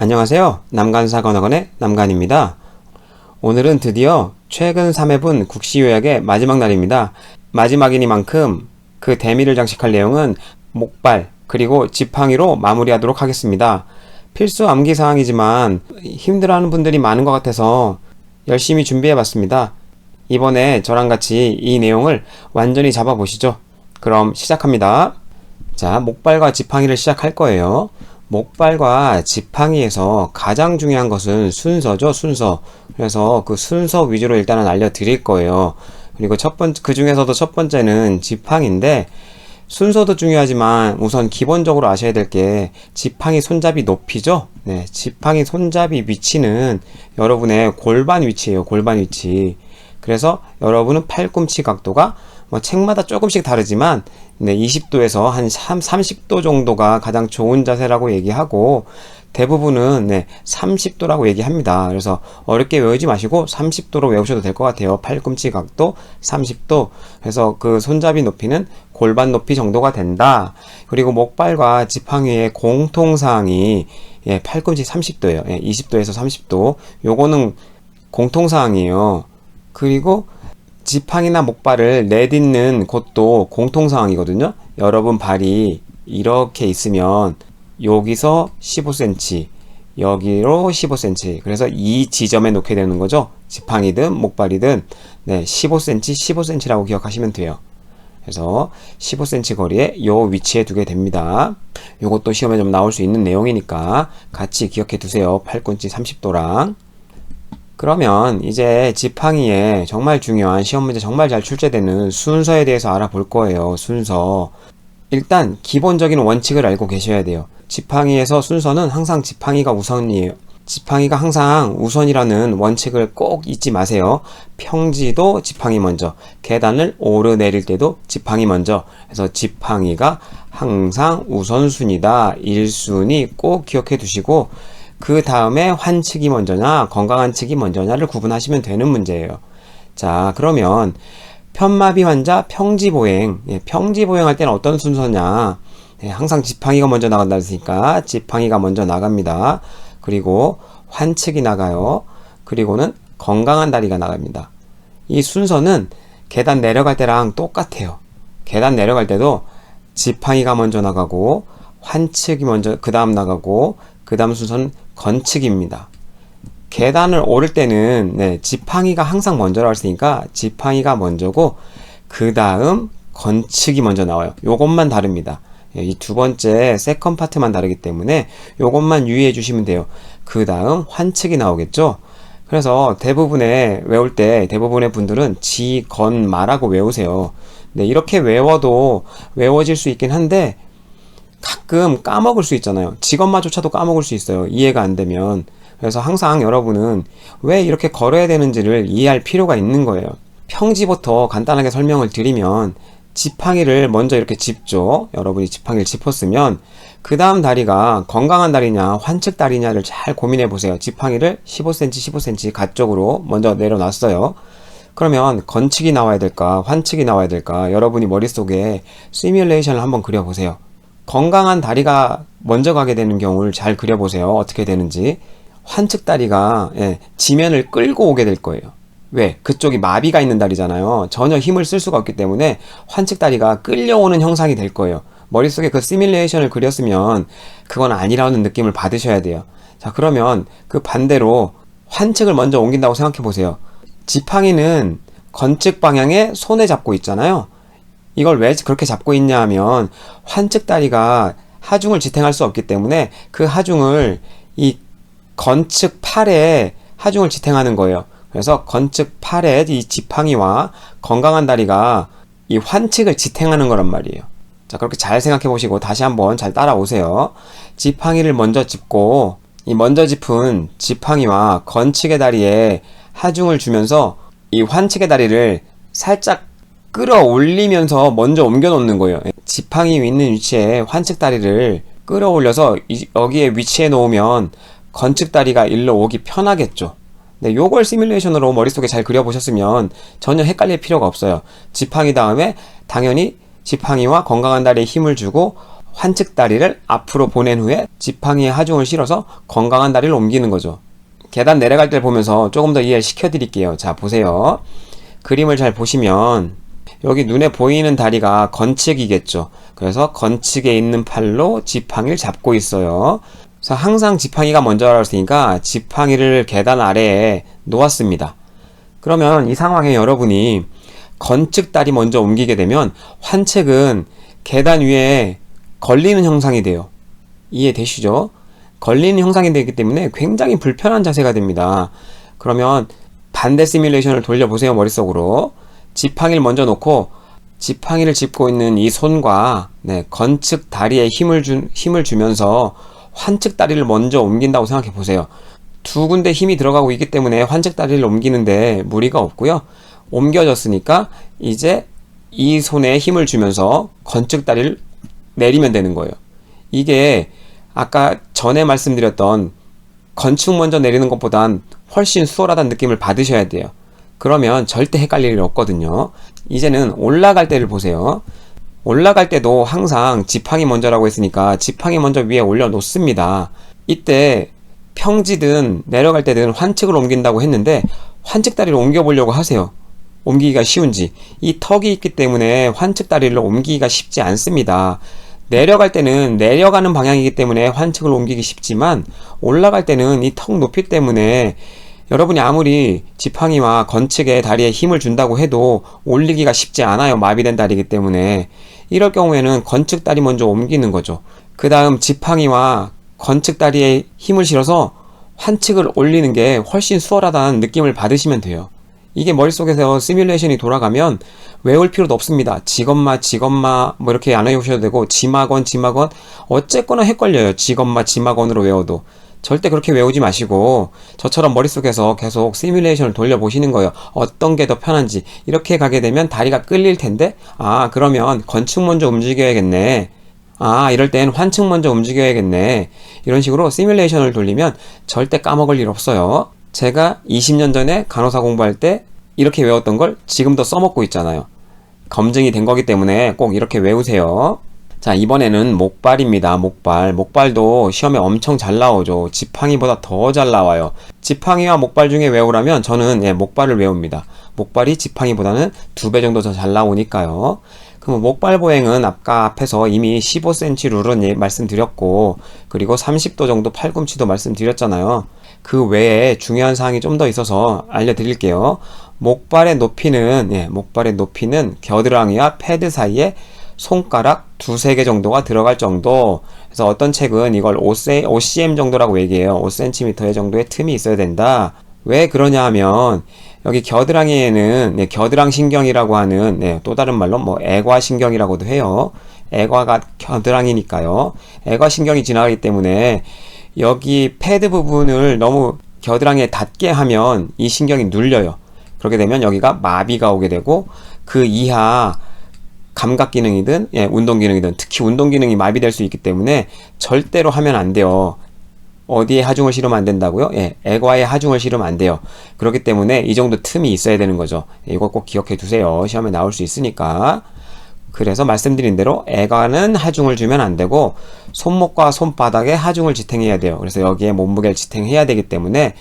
안녕하세요. 남간사관학원의 남간입니다. 오늘은 드디어 최근 3회분 국시요약의 마지막 날입니다. 마지막이니만큼 그 대미를 장식할 내용은 목발 그리고 지팡이로 마무리하도록 하겠습니다. 필수 암기사항이지만 힘들어하는 분들이 많은 것 같아서 열심히 준비해봤습니다. 이번에 저랑 같이 이 내용을 완전히 잡아보시죠. 그럼 시작합니다. 자, 목발과 지팡이를 시작할 거예요. 목발과 지팡이에서 가장 중요한 것은 순서죠, 순서. 그래서 그 순서 위주로 일단은 알려드릴 거예요. 그리고 그 중에서도 첫 번째는 지팡이인데, 순서도 중요하지만 우선 기본적으로 아셔야 될 게 지팡이 손잡이 높이죠. 네, 지팡이 손잡이 위치는 여러분의 골반 위치예요, 골반 위치. 그래서 여러분은 팔꿈치 각도가 책마다 조금씩 다르지만 20도에서 한 30도 정도가 가장 좋은 자세라고 얘기하고, 대부분은 30도라고 얘기합니다. 그래서 어렵게 외우지 마시고 30도로 외우셔도 될 것 같아요. 팔꿈치 각도 30도. 그래서 그 손잡이 높이는 골반 높이 정도가 된다. 그리고 목발과 지팡이의 공통사항이 팔꿈치 30도예요. 20도에서 30도. 요거는 공통사항이에요. 그리고 지팡이나 목발을 내딛는 곳도 공통사항이거든요. 여러분 발이 이렇게 있으면 여기서 15cm, 여기로 15cm. 그래서 이 지점에 놓게 되는 거죠. 지팡이든 목발이든 15cm, 15cm라고 기억하시면 돼요. 그래서 15cm 거리에 요 위치에 두게 됩니다. 요것도 시험에 좀 나올 수 있는 내용이니까 같이 기억해 두세요. 팔꿈치 30도랑. 그러면 이제 지팡이에 정말 중요한 시험 문제 정말 잘 출제되는 순서에 대해서 알아볼 거예요. 순서. 일단 기본적인 원칙을 알고 계셔야 돼요. 지팡이에서 순서는 항상 지팡이가 우선이에요. 지팡이가 항상 우선이라는 원칙을 꼭 잊지 마세요. 평지도 지팡이 먼저, 계단을 오르내릴 때도 지팡이 먼저. 그래서 지팡이가 항상 우선순위다. 1순위 꼭 기억해 두시고, 그 다음에 환측이 먼저냐 건강한 측이 먼저냐를 구분하시면 되는 문제예요. 자, 그러면 편마비 환자 평지보행. 평지보행할 때는 어떤 순서냐. 항상 지팡이가 먼저 나간다 했으니까 지팡이가 먼저 나갑니다. 그리고 환측이 나가요. 그리고는 건강한 다리가 나갑니다. 이 순서는 계단 내려갈 때랑 똑같아요. 계단 내려갈 때도 지팡이가 먼저 나가고 환측이 먼저 그 다음 나가고, 그 다음 순서는 건측입니다. 계단을 오를 때는 지팡이가 항상 먼저라고 했으니까 지팡이가 먼저고, 그 다음 건측이 먼저 나와요. 요것만 다릅니다. 이 두 번째 세컨 파트만 다르기 때문에 요것만 유의해 주시면 돼요. 그 다음 환측이 나오겠죠. 그래서 외울 때 대부분의 분들은 지, 건, 마라고 외우세요. 이렇게 외워도 외워질 수 있긴 한데 가끔 까먹을 수 있잖아요. 직업마조차도 까먹을 수 있어요. 이해가 안 되면. 그래서 항상 여러분은 왜 이렇게 걸어야 되는지를 이해할 필요가 있는 거예요. 평지부터 간단하게 설명을 드리면, 지팡이를 먼저 이렇게 짚죠. 여러분이 지팡이를 짚었으면 그 다음 다리가 건강한 다리냐 환측 다리냐를 잘 고민해 보세요. 지팡이를 15cm 15cm 가쪽으로 먼저 내려놨어요. 그러면 건측이 나와야 될까 환측이 나와야 될까, 여러분이 머릿속에 시뮬레이션을 한번 그려보세요. 건강한 다리가 먼저 가게 되는 경우를 잘 그려보세요. 어떻게 되는지. 환측 다리가 지면을 끌고 오게 될 거예요. 왜? 그쪽이 마비가 있는 다리잖아요. 전혀 힘을 쓸 수가 없기 때문에 환측 다리가 끌려오는 형상이 될 거예요. 머릿속에 그 시뮬레이션을 그렸으면 그건 아니라는 느낌을 받으셔야 돼요. 자, 그러면 그 반대로 환측을 먼저 옮긴다고 생각해 보세요. 지팡이는 건측 방향에 손에 잡고 있잖아요. 이걸 왜 그렇게 잡고 있냐 하면, 환측 다리가 하중을 지탱할 수 없기 때문에 그 하중을 이 건측 팔에 하중을 지탱하는 거예요. 그래서 건측 팔에 이 지팡이와 건강한 다리가 이 환측을 지탱하는 거란 말이에요. 자, 그렇게 잘 생각해 보시고 다시 한번 잘 따라오세요. 지팡이를 먼저 짚고, 이 먼저 짚은 지팡이와 건측의 다리에 하중을 주면서 이 환측의 다리를 살짝 끌어올리면서 먼저 옮겨 놓는 거예요. 지팡이 있는 위치에 환측 다리를 끌어올려서 여기에 위치해 놓으면 건측 다리가 일로 오기 편하겠죠. 요걸 시뮬레이션으로 머릿속에 잘 그려보셨으면 전혀 헷갈릴 필요가 없어요. 지팡이 다음에 당연히 지팡이와 건강한 다리에 힘을 주고 환측 다리를 앞으로 보낸 후에 지팡이에 하중을 실어서 건강한 다리를 옮기는 거죠. 계단 내려갈 때 보면서 조금 더 이해를 시켜드릴게요. 자, 보세요. 그림을 잘 보시면 여기 눈에 보이는 다리가 건측이겠죠. 그래서 건측에 있는 팔로 지팡이를 잡고 있어요. 그래서 항상 지팡이가 먼저라고 했으니까 지팡이를 계단 아래에 놓았습니다. 그러면 이 상황에 여러분이 건측 다리 먼저 옮기게 되면 환측은 계단 위에 걸리는 형상이 돼요. 이해되시죠? 걸리는 형상이 되기 때문에 굉장히 불편한 자세가 됩니다. 그러면 반대 시뮬레이션을 돌려보세요. 머릿속으로 지팡이를 먼저 놓고 지팡이를 짚고 있는 이 손과 건측 다리에 힘을 주면서 환측 다리를 먼저 옮긴다고 생각해 보세요. 두 군데 힘이 들어가고 있기 때문에 환측 다리를 옮기는데 무리가 없고요. 옮겨졌으니까 이제 이 손에 힘을 주면서 건측 다리를 내리면 되는 거예요. 이게 아까 전에 말씀드렸던 건축 먼저 내리는 것보단 훨씬 수월하다는 느낌을 받으셔야 돼요. 그러면 절대 헷갈릴 일 없거든요. 이제는 올라갈 때를 보세요. 올라갈 때도 항상 지팡이 먼저라고 했으니까 지팡이 먼저 위에 올려놓습니다. 이때 평지든 내려갈 때든 환측을 옮긴다고 했는데 환측 다리를 옮겨보려고 하세요. 옮기기가 쉬운지. 이 턱이 있기 때문에 환측 다리를 옮기기가 쉽지 않습니다. 내려갈 때는 내려가는 방향이기 때문에 환측을 옮기기 쉽지만 올라갈 때는 이 턱 높이 때문에 여러분이 아무리 지팡이와 건측에 다리에 힘을 준다고 해도 올리기가 쉽지 않아요. 마비된 다리이기 때문에. 이럴 경우에는 건측 다리 먼저 옮기는 거죠. 그 다음 지팡이와 건측 다리에 힘을 실어서 환측을 올리는 게 훨씬 수월하다는 느낌을 받으시면 돼요. 이게 머릿속에서 시뮬레이션이 돌아가면 외울 필요도 없습니다. 지검마 뭐 이렇게 안 외우셔도 되고 지마건 어쨌거나 헷갈려요. 지검마 지마건으로 외워도. 절대 그렇게 외우지 마시고 저처럼 머릿속에서 계속 시뮬레이션을 돌려보시는 거예요. 어떤 게 더 편한지. 이렇게 가게 되면 다리가 끌릴 텐데 그러면 건축 먼저 움직여야겠네. 이럴 땐 환측 먼저 움직여야겠네. 이런 식으로 시뮬레이션을 돌리면 절대 까먹을 일 없어요. 제가 20년 전에 간호사 공부할 때 이렇게 외웠던 걸 지금도 써먹고 있잖아요. 검증이 된 거기 때문에 꼭 이렇게 외우세요. 자, 이번에는 목발입니다. 목발도 시험에 엄청 잘 나오죠. 지팡이보다 더 잘 나와요. 지팡이와 목발 중에 외우라면 저는 목발을 외웁니다. 목발이 지팡이보다는 2배 정도 더 잘 나오니까요. 그럼 목발 보행은 아까 앞에서 이미 15cm 룰은 말씀드렸고, 그리고 30도 정도 팔꿈치도 말씀드렸잖아요. 그 외에 중요한 사항이 좀 더 있어서 알려드릴게요. 목발의 높이는 겨드랑이와 패드 사이에 손가락 2-3개 정도가 들어갈 정도. 그래서 어떤 책은 이걸 5cm 정도라고 얘기해요. 5cm 정도의 틈이 있어야 된다. 왜 그러냐 하면 여기 겨드랑이에는 겨드랑 신경이라고 하는 또 다른 말로 애과 신경이라고도 해요. 애과가 겨드랑이니까요. 애과 신경이 지나가기 때문에 여기 패드 부분을 너무 겨드랑이에 닿게 하면 이 신경이 눌려요. 그렇게 되면 여기가 마비가 오게 되고 그 이하 감각 기능이든 운동 기능이든 특히 운동 기능이 마비될 수 있기 때문에 절대로 하면 안 돼요. 어디에 하중을 실으면 안 된다고요? 애과에 하중을 실으면 안 돼요. 그렇기 때문에 이 정도 틈이 있어야 되는 거죠. 이거 꼭 기억해 두세요. 시험에 나올 수 있으니까. 그래서 말씀드린 대로 애과는 하중을 주면 안 되고 손목과 손바닥에 하중을 지탱해야 돼요. 그래서 여기에 몸무게를 지탱해야 되기 때문에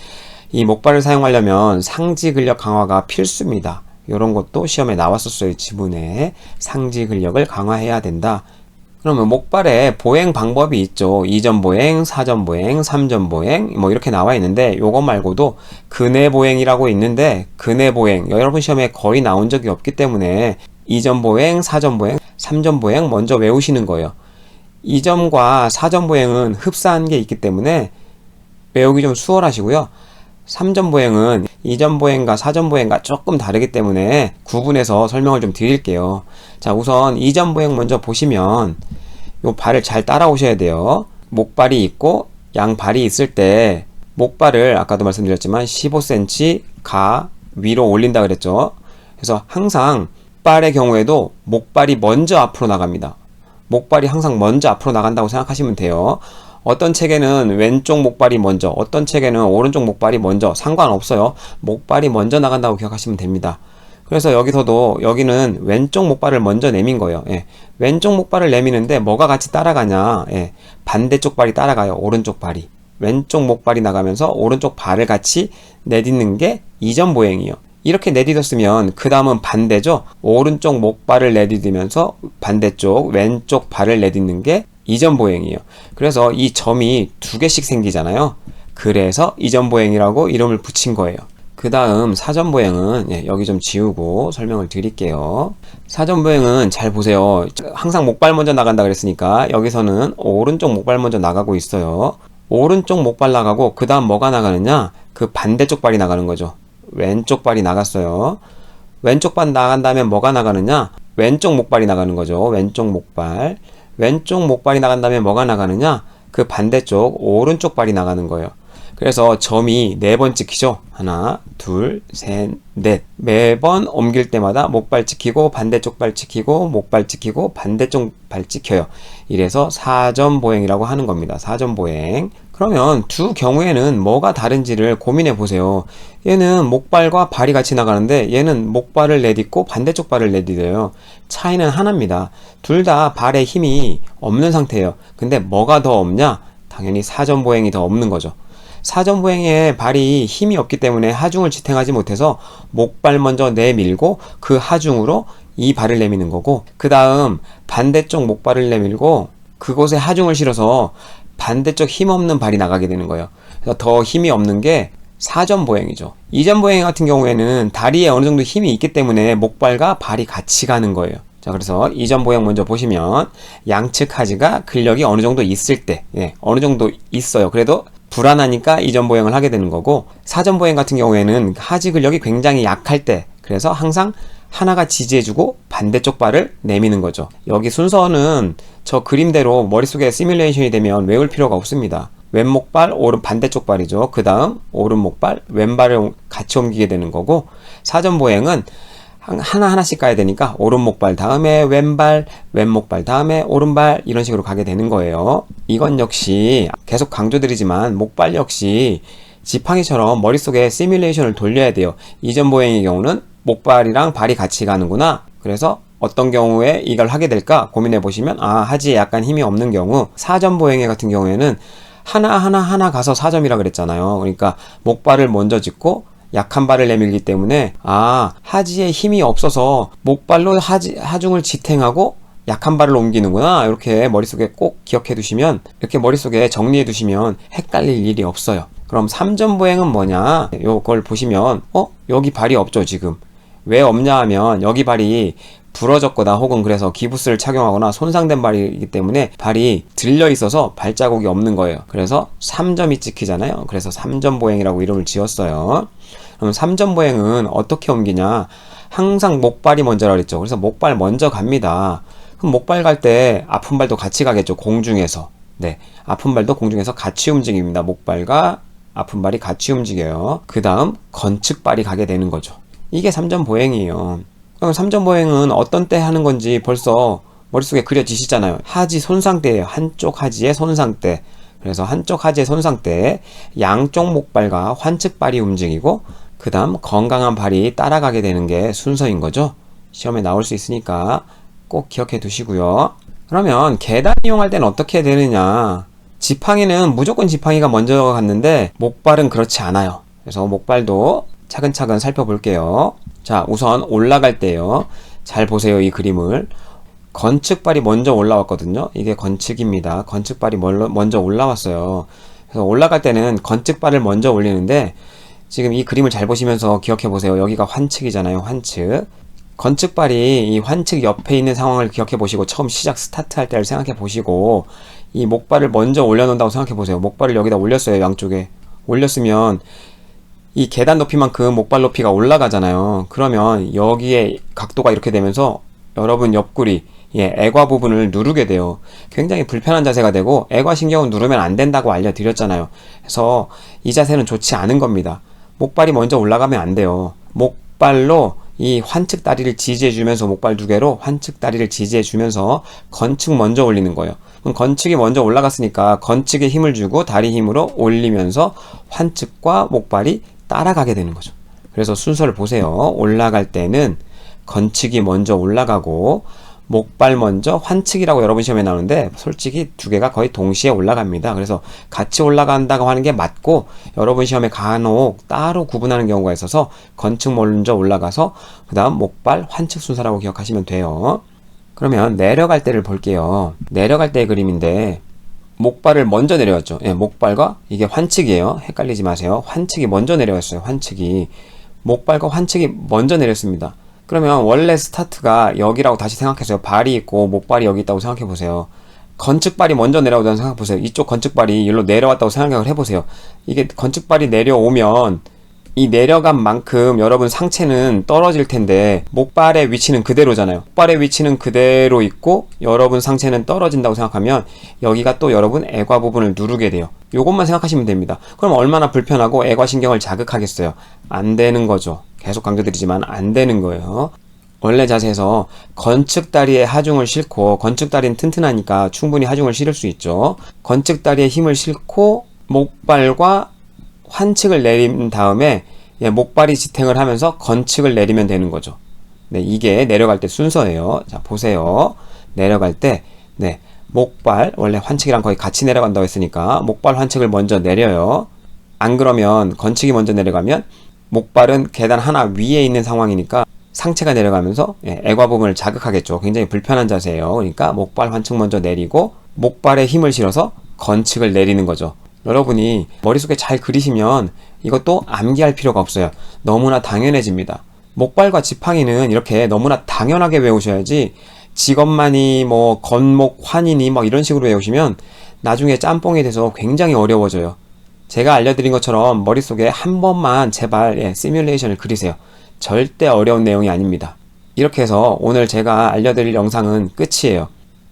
이 목발을 사용하려면 상지 근력 강화가 필수입니다. 이런 것도 시험에 나왔었어요. 지문에 상지 근력을 강화해야 된다. 그러면 목발에 보행 방법이 있죠. 2전 보행, 4전 보행, 3전 보행 이렇게 나와 있는데 요거 말고도 근해 보행이라고 있는데 근해 보행 여러분 시험에 거의 나온 적이 없기 때문에 2전 보행, 4전 보행, 3전 보행 먼저 외우시는 거예요. 2전과 4전 보행은 흡사한 게 있기 때문에 외우기 좀 수월하시고요. 3전 보행은 2전 보행과 4전 보행과 조금 다르기 때문에 구분해서 설명을 좀 드릴게요. 자, 우선 2전 보행 먼저 보시면 요 발을 잘 따라오셔야 돼요. 목발이 있고 양발이 있을 때 목발을 아까도 말씀드렸지만 15cm 가 위로 올린다 그랬죠. 그래서 항상 목발의 경우에도 목발이 먼저 앞으로 나갑니다. 목발이 항상 먼저 앞으로 나간다고 생각하시면 돼요. 어떤 책에는 왼쪽 목발이 먼저, 어떤 책에는 오른쪽 목발이 먼저, 상관없어요. 목발이 먼저 나간다고 기억하시면 됩니다. 그래서 여기서도 여기는 왼쪽 목발을 먼저 내민 거예요. 예. 왼쪽 목발을 내미는데 뭐가 같이 따라가냐? 예. 반대쪽 발이 따라가요. 오른쪽 발이. 왼쪽 목발이 나가면서 오른쪽 발을 같이 내딛는 게 이전 보행이에요. 이렇게 내딛었으면 그 다음은 반대죠. 오른쪽 목발을 내딛으면서 반대쪽 왼쪽 발을 내딛는 게 이전 보행이에요. 그래서 이 점이 두 개씩 생기잖아요. 그래서 이전 보행이라고 이름을 붙인 거예요. 그 다음 사전 보행은 여기 좀 지우고 설명을 드릴게요. 사전 보행은 잘 보세요. 항상 목발 먼저 나간다 그랬으니까 여기서는 오른쪽 목발 먼저 나가고 있어요. 오른쪽 목발 나가고 그 다음 뭐가 나가느냐? 그 반대쪽 발이 나가는 거죠. 왼쪽 발이 나갔어요. 왼쪽 발 나간 다음에 뭐가 나가느냐? 왼쪽 목발이 나가는 거죠. 왼쪽 목발. 왼쪽 목발이 나간 다음에 뭐가 나가느냐? 그 반대쪽 오른쪽 발이 나가는 거예요. 그래서 점이 4번 찍히죠. 하나, 둘, 셋, 넷. 매번 옮길 때마다 목발 찍히고 반대쪽 발 찍히고 목발 찍히고 반대쪽 발 찍혀요. 이래서 사전 보행이라고 하는 겁니다. 사전 보행. 그러면 두 경우에는 뭐가 다른지를 고민해 보세요. 얘는 목발과 발이 같이 나가는데 얘는 목발을 내딛고 반대쪽 발을 내딛어요. 차이는 하나입니다. 둘 다 발에 힘이 없는 상태예요. 근데 뭐가 더 없냐? 당연히 사전 보행이 더 없는 거죠. 사전 보행에 발이 힘이 없기 때문에 하중을 지탱하지 못해서 목발 먼저 내밀고 그 하중으로 이 발을 내미는 거고, 그 다음 반대쪽 목발을 내밀고 그곳에 하중을 실어서 반대쪽 힘없는 발이 나가게 되는 거예요. 그래서 더 힘이 없는 게 사전 보행이죠. 이전 보행 같은 경우에는 다리에 어느 정도 힘이 있기 때문에 목발과 발이 같이 가는 거예요. 자, 그래서 이전 보행 먼저 보시면 양측 하지가 근력이 어느 정도 있을 때, 어느 정도 있어요. 그래도 불안하니까 이전 보행을 하게 되는 거고, 사전 보행 같은 경우에는 하지 근력이 굉장히 약할 때, 그래서 항상 하나가 지지해주고 반대쪽 발을 내미는 거죠. 여기 순서는 저 그림대로 머릿속에 시뮬레이션이 되면 외울 필요가 없습니다. 왼목발, 오른 반대쪽 발이죠. 그 다음 오른목발, 왼발을 같이 옮기게 되는 거고, 사전 보행은 하나하나씩 가야 되니까 오른목발 다음에 왼발, 왼목발 다음에 오른발, 이런 식으로 가게 되는 거예요. 이건 역시 계속 강조드리지만 목발 역시 지팡이처럼 머릿속에 시뮬레이션을 돌려야 돼요. 이전 보행의 경우는 목발이랑 발이 같이 가는구나. 그래서 어떤 경우에 이걸 하게 될까 고민해 보시면, 하지에 약간 힘이 없는 경우, 사전 보행의 같은 경우에는 하나 가서 4점이라 그랬잖아요. 그러니까 목발을 먼저 짚고 약한 발을 내밀기 때문에 하지에 힘이 없어서 목발로 하중을 지탱하고 약한 발을 옮기는구나, 이렇게 머릿속에 꼭 기억해 두시면, 이렇게 머릿속에 정리해 두시면 헷갈릴 일이 없어요. 그럼 3점 보행은 뭐냐? 요걸 보시면 여기 발이 없죠. 지금 왜 없냐 하면 여기 발이 부러졌거나 혹은 그래서 기부스를 착용하거나 손상된 발이기 때문에 발이 들려 있어서 발자국이 없는 거예요. 그래서 3점이 찍히잖아요. 그래서 3점 보행이라고 이름을 지었어요. 그럼 3점 보행은 어떻게 옮기냐? 항상 목발이 먼저라 그랬죠. 그래서 목발 먼저 갑니다. 그럼 목발 갈 때 아픈 발도 같이 가겠죠. 공중에서. 아픈 발도 공중에서 같이 움직입니다. 목발과 아픈 발이 같이 움직여요. 그 다음 건측발이 가게 되는 거죠. 이게 3점 보행이에요. 그럼 3점 보행은 어떤 때 하는 건지 벌써 머릿속에 그려지시잖아요. 하지 손상 때예요. 한쪽 하지의 손상 때. 그래서 한쪽 하지의 손상 때 양쪽 목발과 환측발이 움직이고 그 다음 건강한 발이 따라가게 되는 게 순서인 거죠. 시험에 나올 수 있으니까 꼭 기억해 두시고요. 그러면 계단 이용할 때는 어떻게 되느냐? 지팡이는 무조건 지팡이가 먼저 갔는데 목발은 그렇지 않아요. 그래서 목발도 차근차근 살펴볼게요. 자, 우선 올라갈 때요. 잘 보세요. 이 그림을. 건측발이 먼저 올라왔거든요. 이게 건측입니다. 건측발이 먼저 올라왔어요. 그래서 올라갈 때는 건측발을 먼저 올리는데, 지금 이 그림을 잘 보시면서 기억해 보세요. 여기가 환측이잖아요. 환측. 건측발이 이 환측 옆에 있는 상황을 기억해 보시고, 처음 시작 스타트 할 때를 생각해 보시고, 이 목발을 먼저 올려놓는다고 생각해 보세요. 목발을 여기다 올렸어요. 양쪽에. 올렸으면 이 계단 높이만큼 목발 높이가 올라가잖아요. 그러면 여기에 각도가 이렇게 되면서 여러분 옆구리, 애과 부분을 누르게 돼요. 굉장히 불편한 자세가 되고, 애과신경은 누르면 안 된다고 알려드렸잖아요. 그래서 이 자세는 좋지 않은 겁니다. 목발이 먼저 올라가면 안 돼요. 목발로 이 환측 다리를 지지해주면서, 목발 두 개로 환측 다리를 지지해주면서 건측 먼저 올리는 거예요. 그럼 건측이 먼저 올라갔으니까 건측에 힘을 주고 다리 힘으로 올리면서 환측과 목발이 따라가게 되는 거죠. 그래서 순서를 보세요. 올라갈 때는 건축이 먼저 올라가고 목발 먼저 환측이라고 여러분 시험에 나오는데 솔직히 두 개가 거의 동시에 올라갑니다. 그래서 같이 올라간다고 하는 게 맞고 여러분 시험에 간혹 따로 구분하는 경우가 있어서 건축 먼저 올라가서 그 다음 목발 환측 순서라고 기억하시면 돼요. 그러면 내려갈 때를 볼게요. 내려갈 때의 그림인데 목발을 먼저 내려왔죠. 예, 목발과 이게 환측이에요. 헷갈리지 마세요. 환측이 먼저 내려왔어요. 환측이 목발과 환측이 먼저 내렸습니다. 그러면 원래 스타트가 여기라고 다시 생각해서요. 발이 있고 목발이 여기 있다고 생각해 보세요. 건축발이 먼저 내려오다는 생각 보세요. 이쪽 건축발이 일로 내려왔다고 생각을 해보세요. 이게 건축발이 내려오면 이 내려간 만큼 여러분 상체는 떨어질 텐데 목발의 위치는 그대로잖아요. 목발의 위치는 그대로 있고 여러분 상체는 떨어진다고 생각하면 여기가 또 여러분 애과 부분을 누르게 돼요. 요것만 생각하시면 됩니다. 그럼 얼마나 불편하고 애과신경을 자극하겠어요. 안 되는 거죠. 계속 강조드리지만 안 되는 거예요. 원래 자세에서 건축다리에 하중을 싣고 건축다리는 튼튼하니까 충분히 하중을 실을 수 있죠. 건축다리에 힘을 싣고 목발과 환측을 내린 다음에 목발이 지탱을 하면서 건축을 내리면 되는 거죠. 네, 이게 내려갈 때 순서예요. 자, 보세요. 내려갈 때, 네, 목발, 원래 환측이랑 거의 같이 내려간다고 했으니까 목발 환측을 먼저 내려요. 안 그러면 건축이 먼저 내려가면 목발은 계단 하나 위에 있는 상황이니까 상체가 내려가면서 애과 부분을 자극하겠죠. 굉장히 불편한 자세예요. 그러니까 목발 환측 먼저 내리고 목발에 힘을 실어서 건축을 내리는 거죠. 여러분이 머릿속에 잘 그리시면 이것도 암기할 필요가 없어요. 너무나 당연해집니다. 목발과 지팡이는 이렇게 너무나 당연하게 외우셔야지 직업만이 뭐 건목 환이니 막 이런 식으로 외우시면 나중에 짬뽕이 돼서 굉장히 어려워져요. 제가 알려드린 것처럼 머릿속에 한 번만 제발 시뮬레이션을 그리세요. 절대 어려운 내용이 아닙니다. 이렇게 해서 오늘 제가 알려드릴 영상은 끝이에요.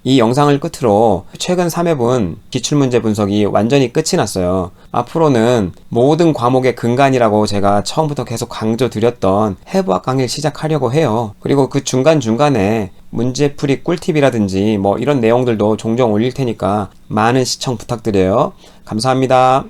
이 영상을 끝으로 최근 3회분 기출문제 분석이 완전히 끝이 났어요. 앞으로는 모든 과목의 근간이라고 제가 처음부터 계속 강조드렸던 해부학 강의를 시작하려고 해요. 그리고 그 중간중간에 문제풀이 꿀팁이라든지 뭐 이런 내용들도 종종 올릴 테니까 많은 시청 부탁드려요. 감사합니다.